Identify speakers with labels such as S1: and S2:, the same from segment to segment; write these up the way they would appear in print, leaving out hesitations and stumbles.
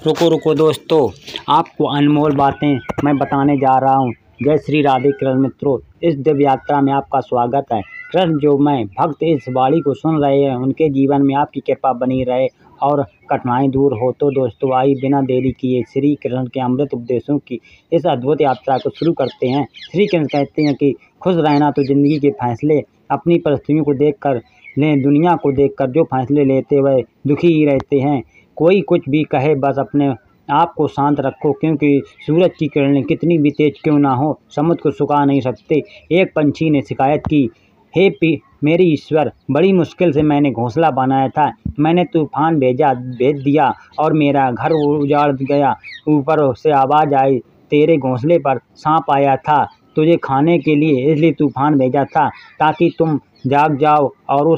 S1: रुको रुको दोस्तों, आपको अनमोल बातें मैं बताने जा रहा हूँ। जय श्री राधे कृष्ण मित्रों, इस दिव्य यात्रा में आपका स्वागत है। कृष्ण जो मैं भक्त इस वाणी को सुन रहे हैं, उनके जीवन में आपकी कृपा बनी रहे और कठिनाई दूर हो। तो दोस्तों आइए बिना देरी किए श्री कृष्ण के अमृत उपदेशों की इस अद्भुत यात्रा को शुरू करते हैं। श्री कृष्ण कहते हैं कि खुश रहना तो जिंदगी के फैसले अपनी परिस्थितियों को देख कर लें। दुनिया को देख कर जो फैसले लेते वह दुखी ही रहते हैं। कोई कुछ भी कहे बस अपने आप को शांत रखो, क्योंकि सूरज की किरणें कितनी भी तेज क्यों ना हो समुद्र को सुखा नहीं सकते। एक पंछी ने शिकायत की, हे मेरी ईश्वर, बड़ी मुश्किल से मैंने घोंसला बनाया था। मैंने तूफान भेज दिया और मेरा घर उजाड़ गया। ऊपर से आवाज़ आई, तेरे घोंसले पर सांप आया था, तुझे खाने के लिए, इसलिए तूफान भेजा था ताकि तुम जाग जाओ और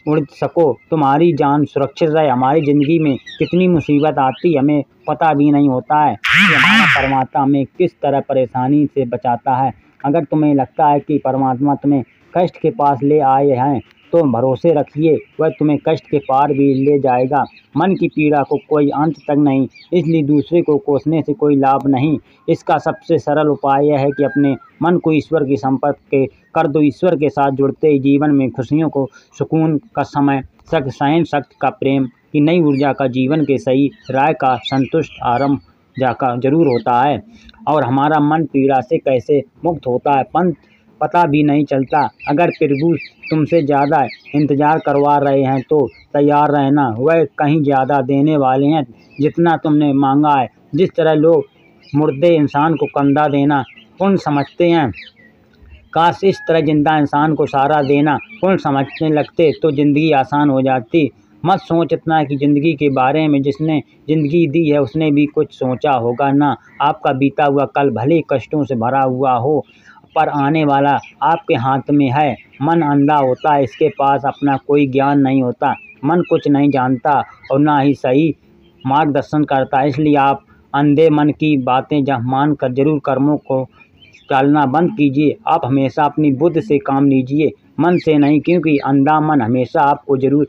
S1: उड़ सको, तुम्हारी जान सुरक्षित रहे। हमारी ज़िंदगी में कितनी मुसीबत आती हमें पता भी नहीं होता है कि हमारा परमात्मा हमें किस तरह परेशानी से बचाता है। अगर तुम्हें लगता है कि परमात्मा तुम्हें कष्ट के पास ले आए हैं तो भरोसे रखिए, वह तुम्हें कष्ट के पार भी ले जाएगा। मन की पीड़ा को कोई अंत तक नहीं, इसलिए दूसरे को कोसने से कोई लाभ नहीं। इसका सबसे सरल उपाय यह है कि अपने मन को ईश्वर की संपर्क कर दो। ईश्वर के साथ जुड़ते ही जीवन में खुशियों को, सुकून का समय, सहन शक्ति का, प्रेम की नई ऊर्जा का, जीवन के सही राय का संतुष्ट आरंभ जाका जरूर होता है। और हमारा मन पीड़ा से कैसे मुक्त होता है पता भी नहीं चलता। अगर प्रभु तुमसे ज़्यादा इंतज़ार करवा रहे हैं तो तैयार रहना, वह कहीं ज़्यादा देने वाले हैं जितना तुमने मांगा है। जिस तरह लोग मुर्दे इंसान को कंधा देना पुण्य समझते हैं, काश इस तरह जिंदा इंसान को सहारा देना पुण्य समझने लगते तो ज़िंदगी आसान हो जाती। मत सोच इतना कि ज़िंदगी के बारे में जिसने ज़िंदगी दी है उसने भी कुछ सोचा होगा ना। आपका बीता हुआ कल भले कष्टों से भरा हुआ हो, पर आने वाला आपके हाथ में है। मन अंधा होता है, इसके पास अपना कोई ज्ञान नहीं होता। मन कुछ नहीं जानता और ना ही सही मार्गदर्शन करता, इसलिए आप अंधे मन की बातें मान कर जरूर कर्मों को टालना बंद कीजिए। आप हमेशा अपनी बुद्धि से काम लीजिए, मन से नहीं, क्योंकि अंधा मन हमेशा आपको जरूर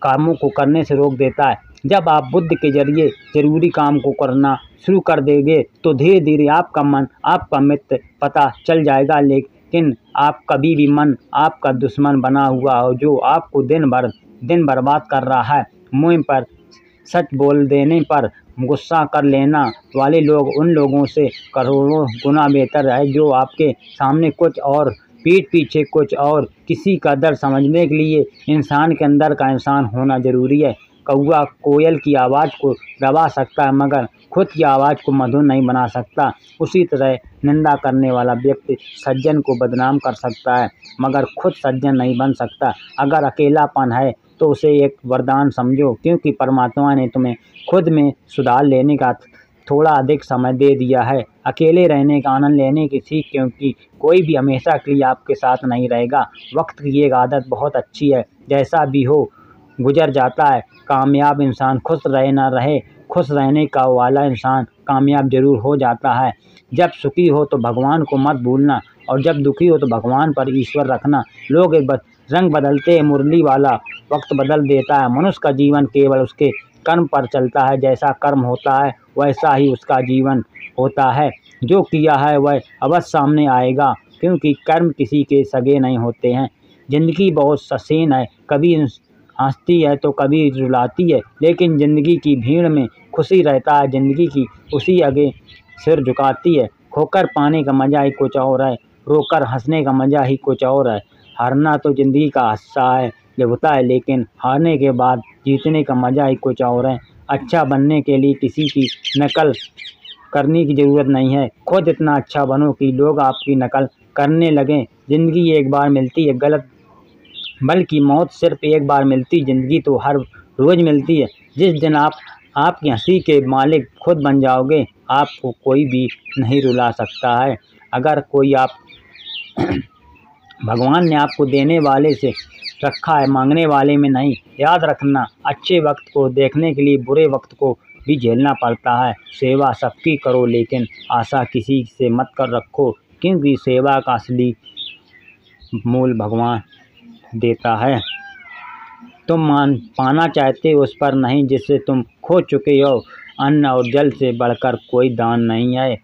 S1: कामों को करने से रोक देता है। जब आप बुद्धि के जरिए जरूरी काम को करना शुरू कर देंगे तो धीरे धीरे आपका मन आपका मित्र पता चल जाएगा। लेकिन आप कभी भी मन आपका दुश्मन बना हुआ हो, जो आपको दिन बर्बाद कर रहा है। मुंह पर सच बोल देने पर गुस्सा कर लेना वाले लोग उन लोगों से करोड़ों गुना बेहतर है जो आपके सामने कुछ और पीठ पीछे कुछ और। किसी का दर्द समझने के लिए इंसान के अंदर का इंसान होना जरूरी है। कौवा कोयल की आवाज़ को दबा सकता है मगर खुद की आवाज़ को मधुर नहीं बना सकता। उसी तरह निंदा करने वाला व्यक्ति सज्जन को बदनाम कर सकता है मगर खुद सज्जन नहीं बन सकता। अगर अकेलापन है तो उसे एक वरदान समझो, क्योंकि परमात्मा ने तुम्हें खुद में सुधार लेने का थोड़ा अधिक समय दे दिया है। अकेले रहने का आनंद लेने की सीख, क्योंकि कोई भी हमेशा के लिए आपके साथ नहीं रहेगा। वक्त की एक आदत बहुत अच्छी है, जैसा भी हो गुजर जाता है। कामयाब इंसान खुश रहे ना रहे, खुश रहने का वाला इंसान कामयाब जरूर हो जाता है। जब सुखी हो तो भगवान को मत भूलना और जब दुखी हो तो भगवान पर ईश्वर रखना। लोग रंग बदलते हैं, मुरली वाला वक्त बदल देता है। मनुष्य का जीवन केवल उसके कर्म पर चलता है, जैसा कर्म होता है वैसा ही उसका जीवन होता है। जो किया है वह अवश्य सामने आएगा, क्योंकि कर्म किसी के सगे नहीं होते हैं। जिंदगी बहुत हसीन है, कभी हंसती है तो कभी रुलाती है, लेकिन ज़िंदगी की भीड़ में खुशी रहता है। ज़िंदगी की उसी आगे सिर झुकाती है। खोकर पाने का मज़ा ही कुछ और है, रोकर हंसने का मज़ा ही कुछ और है। हारना तो ज़िंदगी का हिस्सा है जो होता है, लेकिन हारने के बाद जीतने का मज़ा ही कुछ और है। अच्छा बनने के लिए किसी की नकल करने की ज़रूरत नहीं है, खुद इतना अच्छा बनो कि लोग आपकी नकल करने लगें। ज़िंदगी एक बार मिलती है, गलत बल्कि मौत सिर्फ एक बार मिलती, ज़िंदगी तो हर रोज़ मिलती है। जिस दिन आप आपकी हंसी के मालिक खुद बन जाओगे, आपको कोई भी नहीं रुला सकता है। अगर कोई आप भगवान ने आपको देने वाले से रखा है, मांगने वाले में नहीं। याद रखना, अच्छे वक्त को देखने के लिए बुरे वक्त को भी झेलना पड़ता है। सेवा सबकी करो, लेकिन आशा किसी से मत कर रखो, क्योंकि सेवा का असली मूल भगवान देता है। तुम पाना चाहते हो उस पर नहीं जिससे तुम खो चुके हो। अन्न और जल से बढ़कर कोई दान नहीं है।